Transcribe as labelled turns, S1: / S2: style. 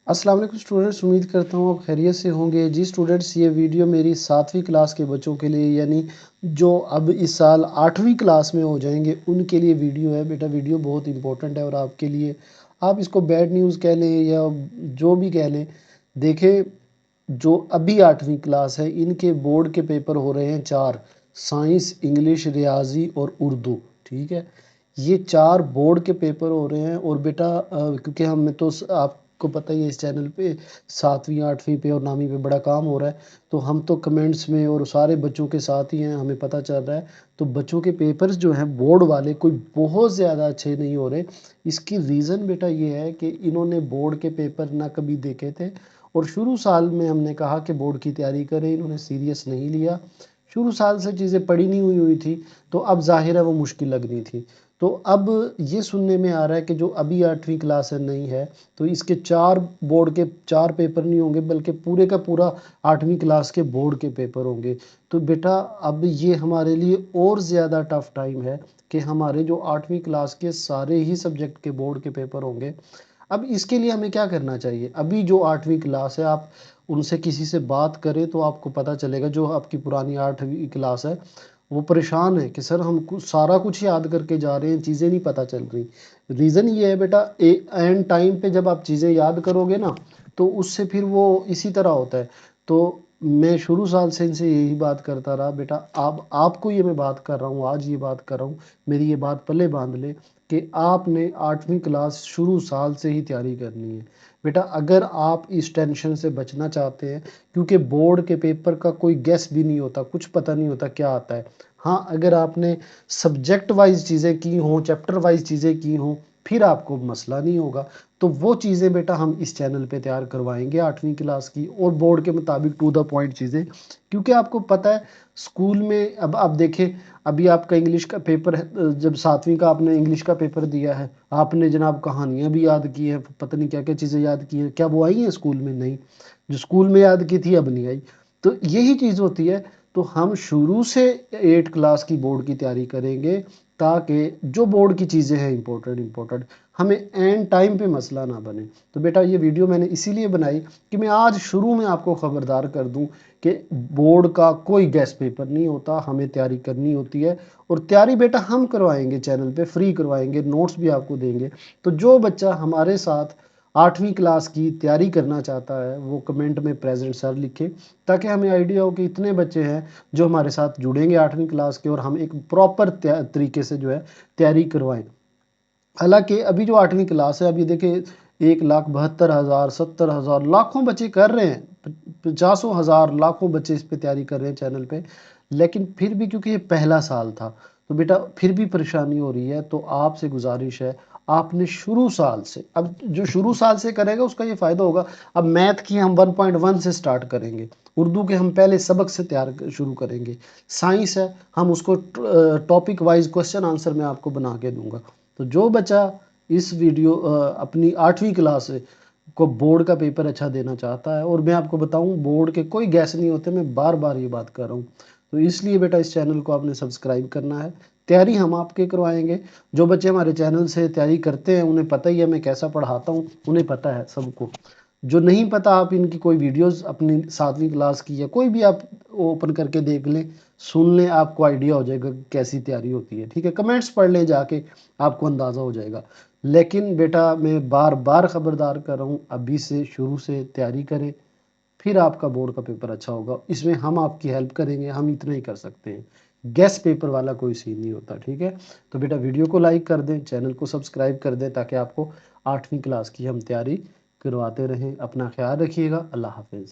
S1: अस्सलाम वालेकुम स्टूडेंट्स, उम्मीद करता हूँ आप खैरियत से होंगे। जी स्टूडेंट्स, ये वीडियो मेरी 7वीं क्लास के बच्चों के लिए, यानी जो अब इस साल 8वीं क्लास में हो जाएंगे उनके लिए वीडियो है। बेटा वीडियो बहुत इंपॉर्टेंट है और आपके लिए, आप इसको बैड न्यूज़ कह लें या जो भी कह लें। देखें, जो अभी 8वीं क्लास है इनके बोर्ड के पेपर हो रहे हैं 4: साइंस, इंग्लिश, रियाजी और उर्दू। ठीक है, ये 4 बोर्ड के पेपर हो रहे हैं। और बेटा क्योंकि हम तो आपको पता ही है इस चैनल पे 7वीं 8वीं पे और 9वीं पे बड़ा काम हो रहा है, तो हम तो कमेंट्स में और सारे बच्चों के साथ ही हैं, हमें पता चल रहा है। तो बच्चों के पेपर्स जो हैं बोर्ड वाले कोई बहुत ज़्यादा अच्छे नहीं हो रहे। इसकी रीज़न बेटा ये है कि इन्होंने बोर्ड के पेपर ना कभी देखे थे, और शुरू साल में हमने कहा कि बोर्ड की तैयारी करें, इन्होंने सीरियस नहीं लिया। शुरू साल से चीज़ें पढ़ी नहीं हुई थी, तो अब ज़ाहिर है वो मुश्किल लगनी थी। तो अब ये सुनने में आ रहा है कि जो अभी 8वीं क्लास है नहीं है, तो इसके 4 बोर्ड के 4 पेपर नहीं होंगे, बल्कि पूरे का पूरा 8वीं क्लास के बोर्ड के पेपर होंगे। तो बेटा अब ये हमारे लिए और ज़्यादा टफ टाइम है कि हमारे जो 8वीं क्लास के सारे ही सब्जेक्ट के बोर्ड के पेपर होंगे। अब इसके लिए हमें क्या करना चाहिए? अभी जो 8वीं क्लास है, आप उनसे किसी से बात करें तो आपको पता चलेगा। जो आपकी पुरानी 8वीं क्लास है वो परेशान है कि सर हम सारा कुछ याद करके जा रहे हैं, चीज़ें नहीं पता चल रही। रीज़न ये है बेटा, एंड टाइम पे जब आप चीज़ें याद करोगे ना, तो उससे फिर वो इसी तरह होता है। तो मैं शुरू साल से इनसे यही बात करता रहा, बेटा आपको ये मैं बात कर रहा हूँ, आज ये बात कर रहा हूँ, मेरी ये बात पल्ले बांध ले कि आपने 8वीं क्लास शुरू साल से ही तैयारी करनी है। बेटा अगर आप इस टेंशन से बचना चाहते हैं, क्योंकि बोर्ड के पेपर का कोई गेस भी नहीं होता, कुछ पता नहीं होता क्या आता है। हाँ, अगर आपने सब्जेक्ट वाइज चीज़ें की हों, चैप्टर वाइज चीज़ें की हों, फिर आपको मसला नहीं होगा। तो वो चीज़ें बेटा हम इस चैनल पे तैयार करवाएंगे 8वीं क्लास की, और बोर्ड के मुताबिक टू द पॉइंट चीज़ें। क्योंकि आपको पता है स्कूल में, अब आप देखें, अभी आपका इंग्लिश का पेपर है, जब 7वीं का आपने इंग्लिश का पेपर दिया है, आपने जनाब कहानियाँ भी याद की हैं, पता नहीं क्या क्या चीज़ें याद की हैं। क्या वो आई हैं स्कूल में? नहीं। जो स्कूल में याद की थी अब नहीं आई। तो यही चीज़ होती है। तो हम शुरू से 8 क्लास की बोर्ड की तैयारी करेंगे, ताकि जो बोर्ड की चीज़ें हैं इम्पोर्टेंट हमें एंड टाइम पे मसला ना बने। तो बेटा ये वीडियो मैंने इसीलिए बनाई कि मैं आज शुरू में आपको ख़बरदार कर दूं कि बोर्ड का कोई गेस्ट पेपर नहीं होता, हमें तैयारी करनी होती है। और तैयारी बेटा हम करवाएंगे, चैनल पे फ्री करवाएंगे, नोट्स भी आपको देंगे। तो जो बच्चा हमारे साथ 8वीं क्लास की तैयारी करना चाहता है वो कमेंट में प्रेजेंट सर लिखे, ताकि हमें आइडिया हो कि इतने बच्चे हैं जो हमारे साथ जुड़ेंगे 8वीं क्लास के, और हम एक प्रॉपर तरीके से जो है तैयारी करवाएं। हालांकि अभी जो 8वीं क्लास है, अभी देखिए 1,72,000 70,000 लाखों बच्चे कर रहे हैं, 50,000 लाखों बच्चे इस पे तैयारी कर रहे हैं चैनल पे। लेकिन फिर भी क्योंकि ये पहला साल था, तो बेटा फिर भी परेशानी हो रही है। तो आपसे गुजारिश है, आपने शुरू साल से, अब जो शुरू साल से करेगा उसका ये फ़ायदा होगा। अब मैथ की हम 1.1 से स्टार्ट करेंगे, उर्दू के हम पहले सबक से तैयार शुरू करेंगे, साइंस है हम उसको टॉपिक वाइज क्वेश्चन आंसर मैं आपको बना के दूंगा। तो जो बच्चा इस वीडियो अपनी 8वीं क्लास को बोर्ड का पेपर अच्छा देना चाहता है, और मैं आपको बताऊं बोर्ड के कोई गैस नहीं होते, मैं बार बार ये बात कर रहा हूँ, तो इसलिए बेटा इस चैनल को आपने सब्सक्राइब करना है। तैयारी हम आपके करवाएंगे। जो बच्चे हमारे चैनल से तैयारी करते हैं उन्हें पता ही है मैं कैसा पढ़ाता हूँ, उन्हें पता है सबको। जो नहीं पता, आप इनकी कोई वीडियोस अपनी 7वीं क्लास की या कोई भी आप ओपन करके देख लें, सुन लें, आपको आइडिया हो जाएगा कि कैसी तैयारी होती है। ठीक है, कमेंट्स पढ़ लें जाके, आपको अंदाज़ा हो जाएगा। लेकिन बेटा मैं बार बार ख़बरदार कर रहा हूँ, अभी से शुरू से तैयारी करें, फिर आपका बोर्ड का पेपर अच्छा होगा। इसमें हम आपकी हेल्प करेंगे, हम इतना ही कर सकते हैं। गेस्ट पेपर वाला कोई सीन नहीं होता। ठीक है, तो बेटा वीडियो को लाइक कर दें, चैनल को सब्सक्राइब कर दें, ताकि आपको 8वीं क्लास की हम तैयारी करवाते रहें। अपना ख्याल रखिएगा। अल्लाह हाफिज़।